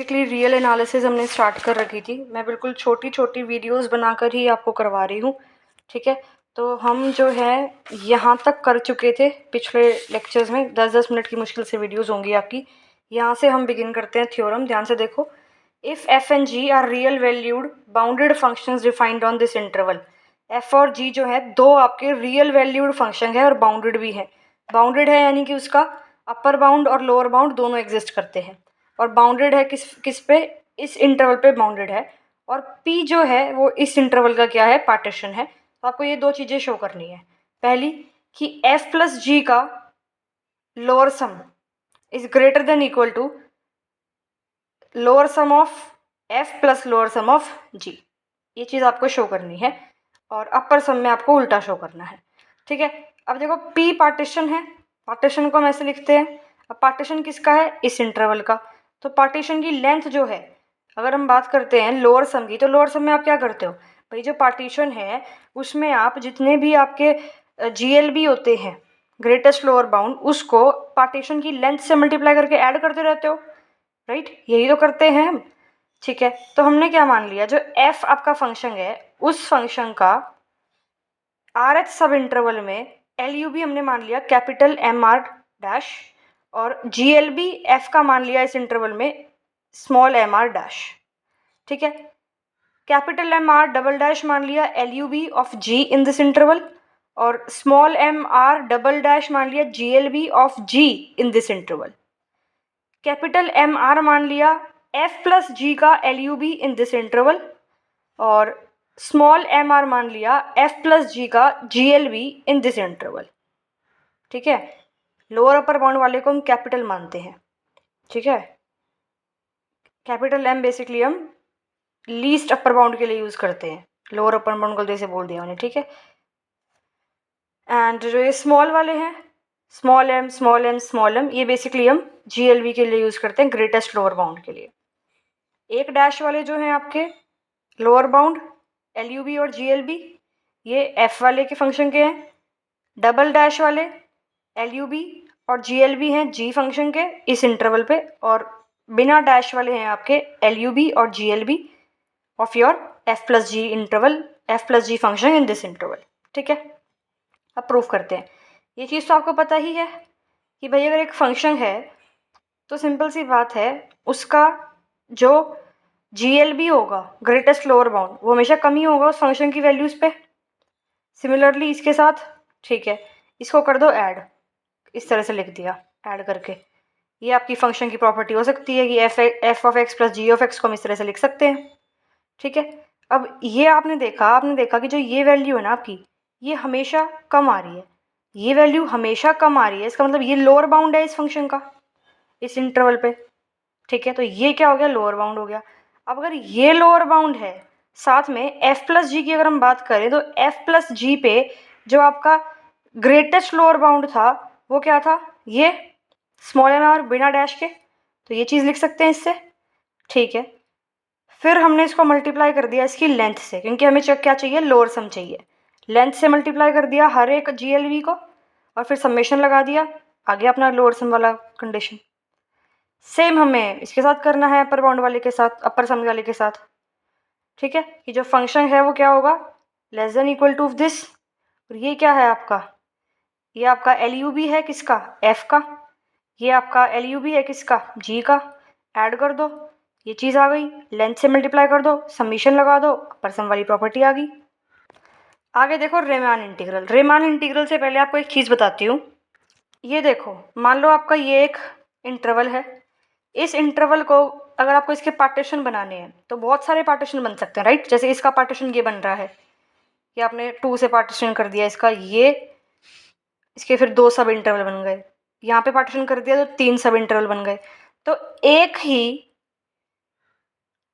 Basically real analysis हमने start कर रखी थी। मैं बिल्कुल छोटी छोटी वीडियोस बनाकर ही आपको करवा रही हूँ, ठीक है। तो हम जो है यहाँ तक कर चुके थे पिछले लेक्चर्स में। 10-10 मिनट की मुश्किल से वीडियोस होंगी आपकी। यहाँ से हम बिगिन करते हैं थ्योरम। ध्यान से देखो, if f and g are real valued bounded functions defined on this interval. F और जी जो है दो आपके रियल वैल्यूड फंक्शन है और बाउंडेड भी है। बाउंडेड है यानी कि उसका अपर बाउंड और लोअर बाउंड दोनों एग्जिस्ट करते हैं। और बाउंडेड है किस पे? इस इंटरवल पे बाउंडेड है। और p जो है वो इस इंटरवल का क्या है? पार्टीशन है। तो आपको ये दो चीज़ें शो करनी है। पहली कि f प्लस जी का lower sum is greater than equal to lower sum of f plus lower sum of g। ये चीज़ आपको शो करनी है और अपर सम में आपको उल्टा शो करना है, ठीक है। अब देखो p पार्टीशन है, पार्टीशन को हम ऐसे लिखते हैं। अब पार्टीशन किसका है? इस इंटरवल का। तो पार्टीशन की लेंथ जो है, अगर हम बात करते हैं लोअर सम की, तो लोअर सम में आप क्या करते हो भाई? जो पार्टीशन है उसमें आप जितने भी आपके GLB होते हैं, ग्रेटेस्ट लोअर बाउंड, उसको पार्टीशन की लेंथ से मल्टीप्लाई करके ऐड करते रहते हो, राइट? यही तो करते हैं हम, ठीक है। तो हमने क्या मान लिया, जो f आपका फंक्शन है उस फंक्शन का RH सब इंटरवल में LUB हमने मान लिया कैपिटल MR डैश, और GLB f का मान लिया इस इंटरवल में स्मॉल mr डैश, ठीक है। कैपिटल MR डबल डैश मान लिया LUB of G in this interval, और स्मॉल mr डबल डैश मान लिया GLB of G in this interval. Capital MR मान लिया f प्लस जी का LUB इन दिस इंटरवल, और स्मॉल mr मान लिया f प्लस जी का GLB इन दिस इंटरवल, ठीक है। लोअर अपर बाउंड वाले को हम कैपिटल मानते हैं, ठीक है। कैपिटल M बेसिकली हम लीस्ट अपर बाउंड के लिए यूज करते हैं। लोअर अपर बाउंड को जैसे बोल दिया मैंने, ठीक है। एंड जो ये स्मॉल वाले हैं, small m small m small m, ये बेसिकली हम GLB के लिए यूज करते हैं, ग्रेटेस्ट लोअर बाउंड के लिए। एक डैश वाले जो हैं आपके लोअर बाउंड LUB और GLB, ये f वाले के फंक्शन के हैं। डबल डैश वाले LUB और GLB हैं G फंक्शन के इस इंटरवल पे, और बिना डैश वाले हैं आपके LUB और GLB of your f plus g interval, f plus g function in this interval, ठीक है। अब प्रूव करते हैं। ये चीज़ तो आपको पता ही है कि भाई अगर एक फंक्शन है तो सिंपल सी बात है, उसका जो GLB होगा ग्रेटेस्ट लोअर बाउंड वो हमेशा कम ही होगा उस फंक्शन की वैल्यूज़ पे। सिमिलरली इसके साथ, ठीक है, इसको कर दो ऐड, इस तरह से लिख दिया ऐड करके। ये आपकी फंक्शन की प्रॉपर्टी हो सकती है कि f of x plus g of x को हम इस तरह से लिख सकते हैं, ठीक है। अब ये आपने देखा कि जो ये वैल्यू है ना आपकी, ये हमेशा कम आ रही है, ये वैल्यू हमेशा कम आ रही है। इसका मतलब ये लोअर बाउंड है इस फंक्शन का इस इंटरवल पे, ठीक है। तो ये क्या हो गया? लोअर बाउंड हो गया। अब अगर ये लोअर बाउंड है, साथ में f प्लस जी की अगर हम बात करें, तो f प्लस जी पे जो आपका ग्रेटेस्ट लोअर बाउंड था वो क्या था? ये स्मॉल m और बिना डैश के। तो ये चीज़ लिख सकते हैं इससे, ठीक है। फिर हमने इसको मल्टीप्लाई कर दिया इसकी लेंथ से, क्योंकि हमें क्या चाहिए? लोअर सम चाहिए। लेंथ से मल्टीप्लाई कर दिया हर एक GLB को, और फिर समेशन लगा दिया, आ गया अपना लोअर सम वाला कंडीशन। सेम हमें इसके साथ करना है, अपर बाउंड वाले के साथ, अपर सम वाले के साथ, ठीक है। कि जो फंक्शन है वो क्या होगा? Less than equal to this. और ये क्या है आपका? ये आपका LUB है किसका? f का। ये आपका LUB है किसका? g का। ऐड कर दो, ये चीज़ आ गई। लेंथ से मल्टीप्लाई कर दो, समीशन लगा दो, अपर सम वाली प्रॉपर्टी आ गई। आगे देखो रेमान इंटीग्रल। रेमान इंटीग्रल से पहले आपको एक चीज़ बताती हूँ। ये देखो, मान लो आपका ये एक इंटरवल है। इस इंटरवल को अगर आपको इसके पार्टीशन बनाने हैं तो बहुत सारे पार्टीशन बन सकते हैं, राइट? जैसे इसका पार्टीशन ये बन रहा है कि आपने 2 से पार्टीशन कर दिया इसका, ये इसके फिर 2 सब इंटरवल बन गए। यहाँ पे पार्टीशन कर दिया तो 3 सब इंटरवल बन गए। तो एक ही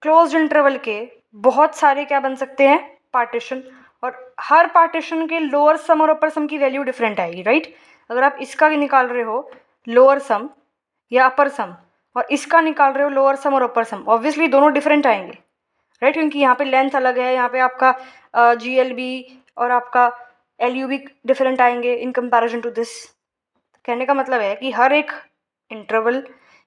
क्लोज्ड इंटरवल के बहुत सारे क्या बन सकते हैं? पार्टीशन। और हर पार्टीशन के लोअर सम और अपर सम की वैल्यू डिफरेंट आएगी, राइट? अगर आप इसका निकाल रहे हो लोअर सम या अपर सम, और इसका निकाल रहे हो लोअर सम और अपर सम, ऑब्वियसली दोनों डिफरेंट आएंगे, राइट? क्योंकि यहाँ पे लेंथ अलग है, यहाँ पे आपका GLB और आपका LUB डिफरेंट आएंगे इन कंपैरिजन टू दिस। कहने का मतलब है कि हर एक इंटरवल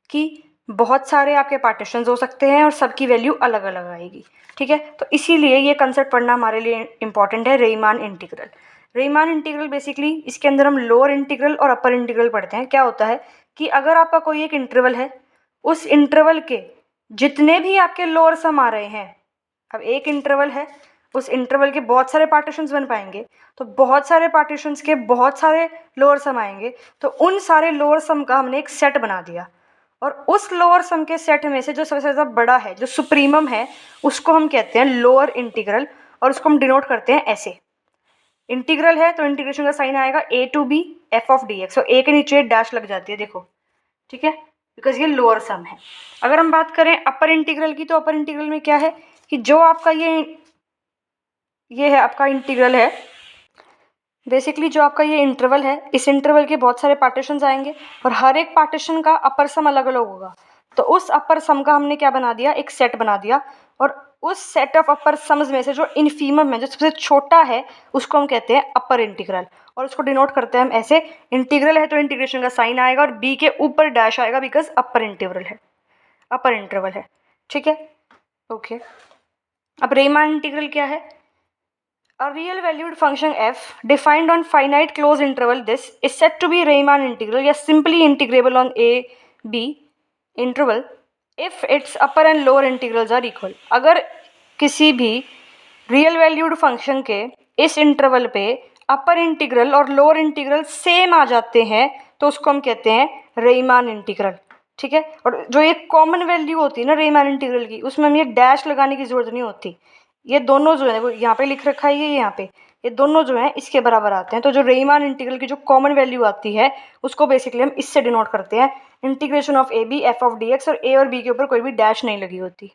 की बहुत सारे आपके पार्टीशंस हो सकते हैं और सबकी वैल्यू अलग अलग आएगी, ठीक है। तो इसीलिए ये कंसेप्ट पढ़ना हमारे लिए इंपॉर्टेंट है, Riemann integral. Riemann integral basically इसके अंदर हम लोअर इंटीग्रल और अपर इंटीग्रल पढ़ते हैं। क्या होता है कि अगर आपका कोई एक इंटरवल है, उस इंटरवल के जितने भी आपके लोअर सम आ रहे हैं, अब एक इंटरवल है, उस इंटरवल के बहुत सारे पार्टीशंस बन पाएंगे, तो बहुत सारे पार्टीशंस के बहुत सारे लोअर सम आएंगे, तो उन सारे लोअर सम का हमने एक सेट बना दिया, और उस लोअर सम के सेट में से जो सबसे ज़्यादा बड़ा है, जो सुप्रीमम है, उसको हम कहते हैं लोअर इंटीग्रल, और उसको हम डिनोट करते हैं ऐसे। इंटीग्रल है तो इंटीग्रेशन का साइन आएगा a to b f of dx, तो a के नीचे डैश लग जाती है, देखो, ठीक है, बिकॉज ये लोअर सम है। अगर हम बात करें अपर इंटीग्रल की, तो अपर इंटीग्रल में क्या है कि जो आपका ये है आपका इंटीग्रल है, बेसिकली जो आपका ये इंटरवल है, इस इंटरवल के बहुत सारे पार्टीशंस आएंगे और हर एक पार्टीशन का अपर सम अलग अलग होगा, तो उस अपर सम का हमने क्या बना दिया, एक सेट बना दिया, और उस सेट ऑफ अपर सम्स में से जो इनफीमम है, जो सबसे छोटा है, उसको हम कहते हैं अपर इंटीग्रल, और उसको डिनोट करते हैं हम ऐसे। इंटीग्रल है तो इंटीग्रेशन का साइन आएगा और बी के ऊपर डैश आएगा, बिकॉज अपर इंटरवल है, अपर इंटरवल है, ठीक है, ओके। अब रीमान इंटीग्रल क्या है? A real valued function f defined on finite closed interval this is said to be Riemann integral या simply integrable on a b interval if its upper and lower integrals are equal। अगर किसी भी real valued function के इस interval पे upper integral और lower integral same आ जाते हैं तो उसको हम कहते हैं रीमान इंटीग्रल, ठीक है। और जो ये कॉमन वैल्यू होती है ना रीमान इंटीग्रल की, उसमें हमें ये डैश लगाने की जरूरत नहीं होती, ये दोनों जो है, यहाँ पे लिख रखा है ये यहाँ पे, ये दोनों जो हैं इसके बराबर आते हैं। तो जो रीमान इंटीग्रल की जो कॉमन वैल्यू आती है उसको बेसिकली हम इससे डिनोट करते हैं, integration of a b f of d x, और ए और बी के ऊपर कोई भी डैश नहीं लगी होती।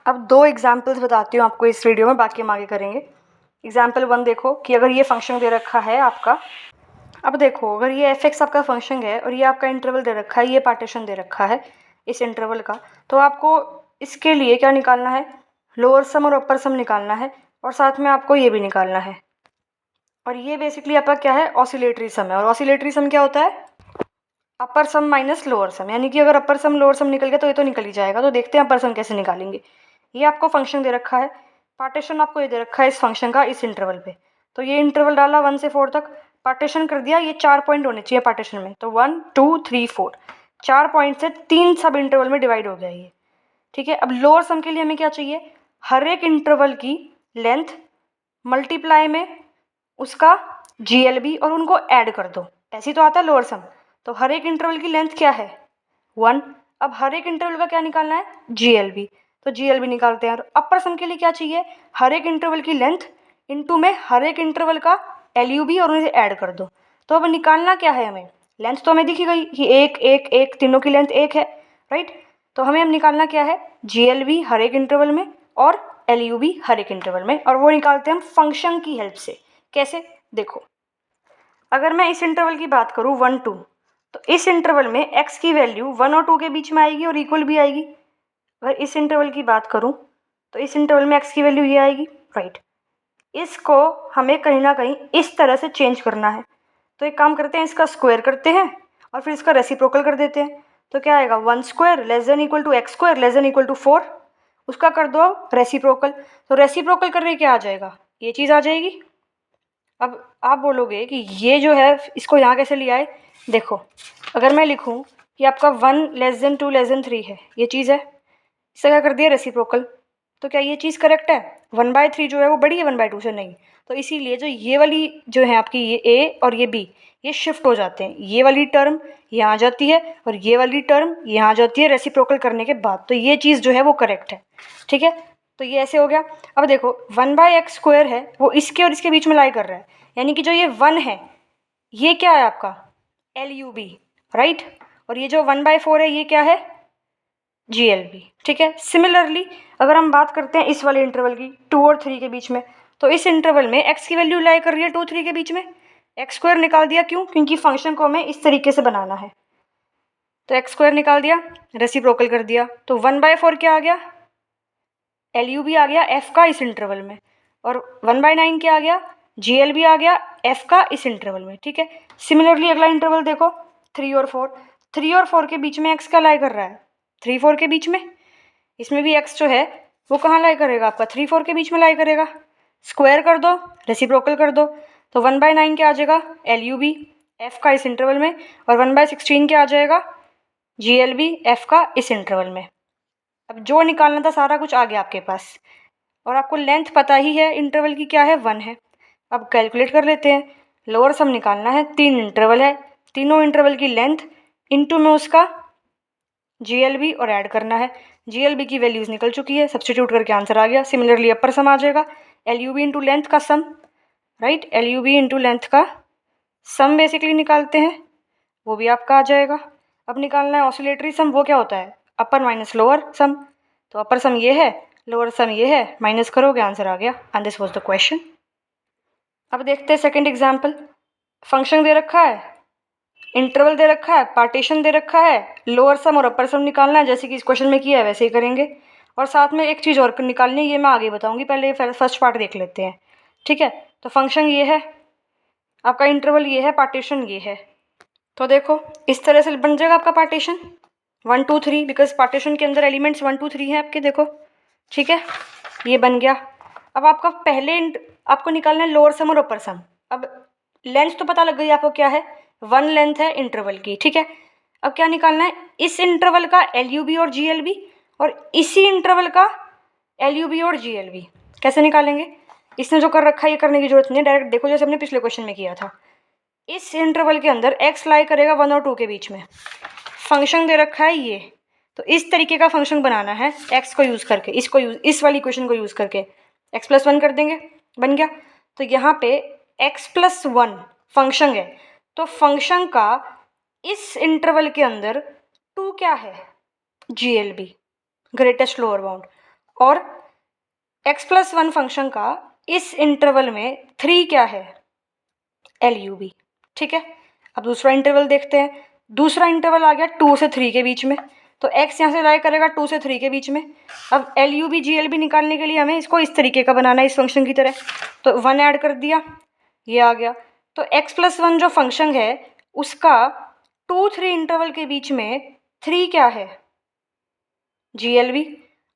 अब दो एग्जाम्पल्स बताती हूँ आपको इस वीडियो में, बाकी हम आगे करेंगे। एग्जाम्पल 1 देखो कि अगर ये फंक्शन दे रखा है आपका, अब देखो अगर ये एफ एक्स आपका फंक्शन है और ये आपका इंटरवल दे रखा है, ये पार्टीशन दे रखा है इस इंटरवल का, तो आपको इसके लिए क्या निकालना है, लोअर सम और अपर सम निकालना है, और साथ में आपको ये भी निकालना है। और ये बेसिकली आपका क्या है, ऑसिलेटरी सम है। और ऑसिलेटरी सम क्या होता है, अपर सम माइनस लोअर सम, यानी कि अगर अपर सम लोअर सम निकल गया तो ये तो निकल ही जाएगा। तो देखते हैं अपर सम कैसे निकालेंगे। ये आपको फंक्शन दे रखा है, पार्टीशन आपको ये दे रखा है इस फंक्शन का इस इंटरवल पे, तो ये इंटरवल डाला 1 से 4 तक, पार्टीशन कर दिया, ये 4 पॉइंट होने चाहिए पार्टीशन में, तो 1 2 3 4, 4 पॉइंट से 3 सब इंटरवल में डिवाइड हो गया ये, ठीक है। अब लोअर सम के लिए हमें क्या चाहिए, हर एक इंटरवल की लेंथ मल्टीप्लाई में उसका GLB और उनको ऐड कर दो, ऐसे ही तो आता है लोअर सम। तो हर एक इंटरवल की लेंथ क्या है 1, अब हर एक इंटरवल का क्या निकालना है GLB, तो GLB निकालते हैं। और अपर सम के लिए क्या चाहिए, हर एक इंटरवल की लेंथ इनटू में हर एक इंटरवल का LUB और उन्हें ऐड कर दो। तो अब निकालना क्या है हमें, लेंथ तो हमें दिखी गई कि एक एक एक, तीनों की लेंथ एक है, राइट। तो हमें अब निकालना क्या है, GLB हर एक इंटरवल में और LUB हर एक इंटरवल में, और वो निकालते हैं हम फंक्शन की हेल्प से। कैसे, देखो अगर मैं इस इंटरवल की बात करूँ 1 2, तो इस इंटरवल में x की वैल्यू 1 और 2 के बीच में आएगी और इक्वल भी आएगी। अगर इस इंटरवल की बात करूँ तो इस इंटरवल में x की वैल्यू ये आएगी, राइट। इसको हमें कहीं ना कहीं इस तरह से चेंज करना है, तो एक काम करते हैं, इसका स्क्वायर करते हैं और फिर इसका रेसिप्रोकल कर देते हैं। तो क्या आएगा, 1 square less than equal to x square less than equal to 4, उसका कर दो रेसिप्रोकल। तो रेसिप्रोकल करने क्या आ जाएगा, ये चीज़ आ जाएगी। अब आप बोलोगे कि ये जो है इसको यहाँ कैसे लिया है, देखो अगर मैं लिखूँ कि आपका 1 लेस देन 2 लेस देन 3 है, ये चीज़ है, इसका क्या कर दिया रेसिप्रोकल, तो क्या ये चीज़ करेक्ट है, 1/3 जो है वो बड़ी है 1/2 से, नहीं। तो इसीलिए जो ये वाली जो है आपकी ये a और ये b, ये शिफ्ट हो जाते हैं, ये वाली टर्म यहाँ आ जाती है और ये वाली टर्म यहाँ आ जाती है रेसिप्रोकल करने के बाद, तो ये चीज़ जो है वो करेक्ट है, ठीक है। तो ये ऐसे हो गया। अब देखो 1/x स्क्वायर है वो इसके और इसके बीच में लाई कर रहा है, यानी कि जो ये 1 है ये क्या है आपका LUB, राइट, और ये जो 1/4 है ये क्या है GLB, ठीक है। सिमिलरली अगर हम बात करते हैं इस वाले इंटरवल की 2 और 3 के बीच में, तो इस इंटरवल में x की वैल्यू लाई कर रही है 2 3 के बीच में, x स्क्वायर निकाल दिया, क्यों, क्योंकि फंक्शन को हमें इस तरीके से बनाना है, तो x स्क्वायर निकाल दिया, रेसिप्रोकल कर दिया, तो 1/4 क्या आ गया LUB आ गया f का इस इंटरवल में, और 1/9 क्या आ गया GLB आ गया f का इस इंटरवल में, ठीक है। सिमिलरली अगला इंटरवल देखो 3 और 4, 3 और 4 के बीच में x का लाई कर रहा है, 3-4 के बीच में। इसमें भी x जो है वो कहाँ लाई करेगा, आपका 3-4 के बीच में लाई करेगा। स्क्वायर कर दो, रेसिप्रोकल कर दो, तो 1/9 क्या आ जाएगा LUB f का इस इंटरवल में, और 1/16 क्या आ जाएगा GLB f का इस इंटरवल में। अब जो निकालना था सारा कुछ आ गया आपके पास, और आपको लेंथ पता ही है इंटरवल की क्या है, 1 है। अब कैलकुलेट कर लेते हैं। लोअर सम निकालना है, 3 इंटरवल है, तीनों इंटरवल की लेंथ इनटू में उसका GLB और ऐड करना है। GLB की वैल्यूज़ निकल चुकी है, सब्स्टिट्यूट करके आंसर आ गया। सिमिलरली अपर सम आ जाएगा, LUB इंटू लेंथ का सम, राइट, LUB इंटू लेंथ का सम बेसिकली निकालते हैं, वो भी आपका आ जाएगा। अब निकालना है ऑसिलेटरी सम, वो क्या होता है अपर माइनस लोअर सम। तो अपर सम ये है, लोअर सम ये है, माइनस करोगे आंसर आ गया, and this was the question. अब देखते हैं सेकंड एग्जांपल। फंक्शन दे रखा है, इंटरवल दे रखा है, पार्टीशन दे रखा है, लोअर सम और अपर सम निकालना है, जैसे कि इस क्वेश्चन में किया है वैसे ही करेंगे। और साथ में एक चीज़ और निकालनी है, ये मैं आगे बताऊंगी, पहले फर्स्ट पार्ट देख लेते हैं, ठीक है। तो फंक्शन ये है आपका, इंटरवल ये है, पार्टीशन ये है। तो देखो इस तरह से बन जाएगा आपका पार्टीशन 1 2 3, बिकॉज पार्टीशन के अंदर एलिमेंट्स 1 2 3 हैं आपके, देखो ठीक है, ये बन गया। अब आपका पहले आपको निकालना है लोअर सम और अपर सम। अब लेंथ तो पता लग गई आपको क्या है, 1 लेंथ है इंटरवल की, ठीक है। अब क्या निकालना है, इस इंटरवल का LUB और GLB, और इसी इंटरवल का LUB और GLB। कैसे निकालेंगे, इसने जो कर रखा है ये करने की जरूरत नहीं है, डायरेक्ट देखो जैसे हमने पिछले क्वेश्चन में किया था। इस इंटरवल के अंदर x लाई करेगा 1 और 2 के बीच में, फंक्शन दे रखा है ये, तो इस तरीके का फंक्शन बनाना है x को यूज़ करके, इस वाली इक्वेशन को यूज़ करके x+1 कर देंगे, बन गया। तो यहाँ पे x+1 फंक्शन है, तो फंक्शन का इस इंटरवल के अंदर 2 क्या है GLB ग्रेटेस्ट लोअर बाउंड, और x+1 फंक्शन का इस इंटरवल में 3 क्या है LUB, ठीक है। अब दूसरा इंटरवल देखते हैं, दूसरा इंटरवल आ गया 2 से 3 के बीच में, तो x यहाँ से लाई करेगा 2 से 3 के बीच में। अब LUB GLB निकालने के लिए हमें इसको इस तरीके का बनाना है, इस फंक्शन की तरह, तो 1 ऐड कर दिया, ये आ गया। तो x+1 जो फंक्शन है उसका 2-3 इंटरवल के बीच में 3 क्या है GLB,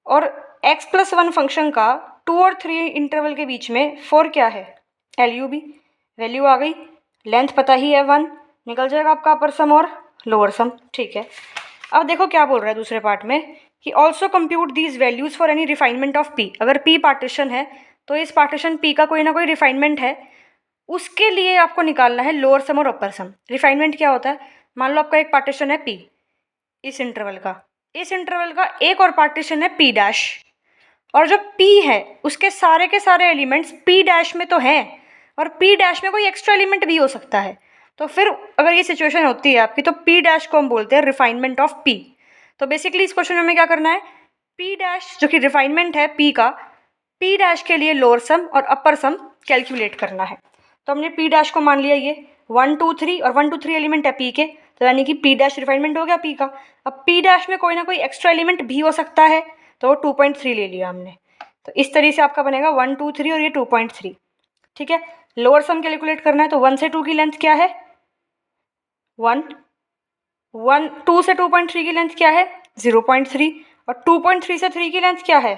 और x+1 फंक्शन का 2 और 3 इंटरवल के बीच में 4 क्या है LUB। वैल्यू आ गई, लेंथ पता ही है 1, निकल जाएगा आपका अपर सम और लोअर सम, ठीक है। अब देखो क्या बोल रहा है दूसरे पार्ट में कि also compute these values for any refinement of P। अगर P पार्टीशन है तो इस पार्टीशन P का कोई ना कोई रिफाइनमेंट है, उसके लिए आपको निकालना है लोअर सम और अपर सम। रिफाइनमेंट क्या होता है, मान लो आपका एक पार्टीशन है P, इस इंटरवल का एक और पार्टीशन है P', और जो P है उसके सारे के सारे एलिमेंट्स P' में तो हैं, और P' में कोई एक्स्ट्रा एलिमेंट भी हो सकता है। तो फिर अगर ये सिचुएशन होती है आपकी, तो P' को हम बोलते हैं रिफाइनमेंट ऑफ P। तो बेसिकली इस क्वेश्चन में हमें क्या करना है, P' जो कि रिफाइनमेंट है P का, P' के लिए लोअर सम और अपर सम कैलकुलेट करना है। तो हमने P' को मान लिया ये 1 2 3, और 1 2 3 एलिमेंट है P के, तो यानी कि P' रिफाइनमेंट हो गया P का। अब P' में कोई ना कोई एक्स्ट्रा एलिमेंट भी हो सकता है, तो वो 2.3 ले लिया हमने। तो इस तरीके से आपका बनेगा 1 2 3 और ये 2.3, ठीक है। लोअर सम कैलकुलेट करना है, तो 1 से 2 की लेंथ क्या है 1, 2 से 2.3 की लेंथ क्या है 0.3, और 2.3 से 3 की लेंथ क्या है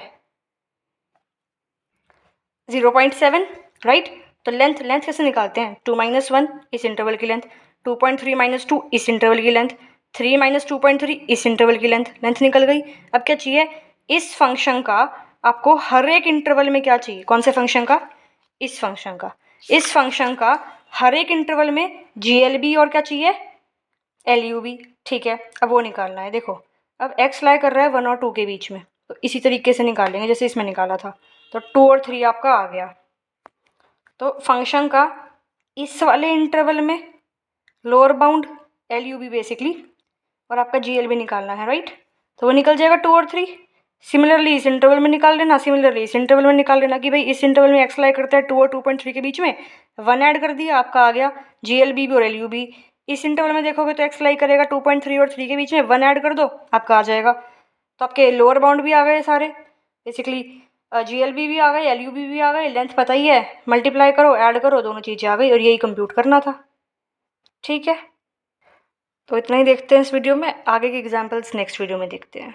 0.7, राइट। तो लेंथ कैसे निकालते हैं, 2 - 1 इस इंटरवल की लेंथ, 2.3 - 2 इस इंटरवल की लेंथ, 3 - 2.3 इस इंटरवल की लेंथ निकल गई। अब क्या चाहिए, इस फंक्शन का आपको हर एक इंटरवल में क्या चाहिए, कौन से फंक्शन का, इस फंक्शन का हर एक इंटरवल में GLB और क्या चाहिए LUB, ठीक है। अब वो निकालना है, देखो अब x लाई कर रहा है 1 और 2 के बीच में, तो इसी तरीके से निकालेंगे जैसे इसमें निकाला था। तो 2 और 3 आपका आ गया। तो फंक्शन का इस वाले इंटरवल में लोअर बाउंड LUB बेसिकली, और आपका GLB निकालना है, राइट। तो वो निकल जाएगा 2 और 3। सिमिलरली इस इंटरवल में निकाल लेना, कि भाई इस इंटरवल में x लाई करता है 2 और 2.3 के बीच में, 1 ऐड कर दिया, आपका आ गया GLB भी और LUB। इस इंटरवल में देखोगे तो x लाई करेगा 2.3 और 3 के बीच में, 1 ऐड कर दो, आपका आ जाएगा। तो आपके लोअर बाउंड भी आ गए सारे बेसिकली, GLB भी आ गए, LUB भी आ गए, लेंथ पता ही है, मल्टीप्लाई करो, ऐड करो, दोनों चीज़ें आ गई, और यही कंप्यूट करना था, ठीक है। तो इतना ही देखते हैं इस वीडियो में, आगे के एग्जाम्पल्स नेक्स्ट वीडियो में देखते हैं।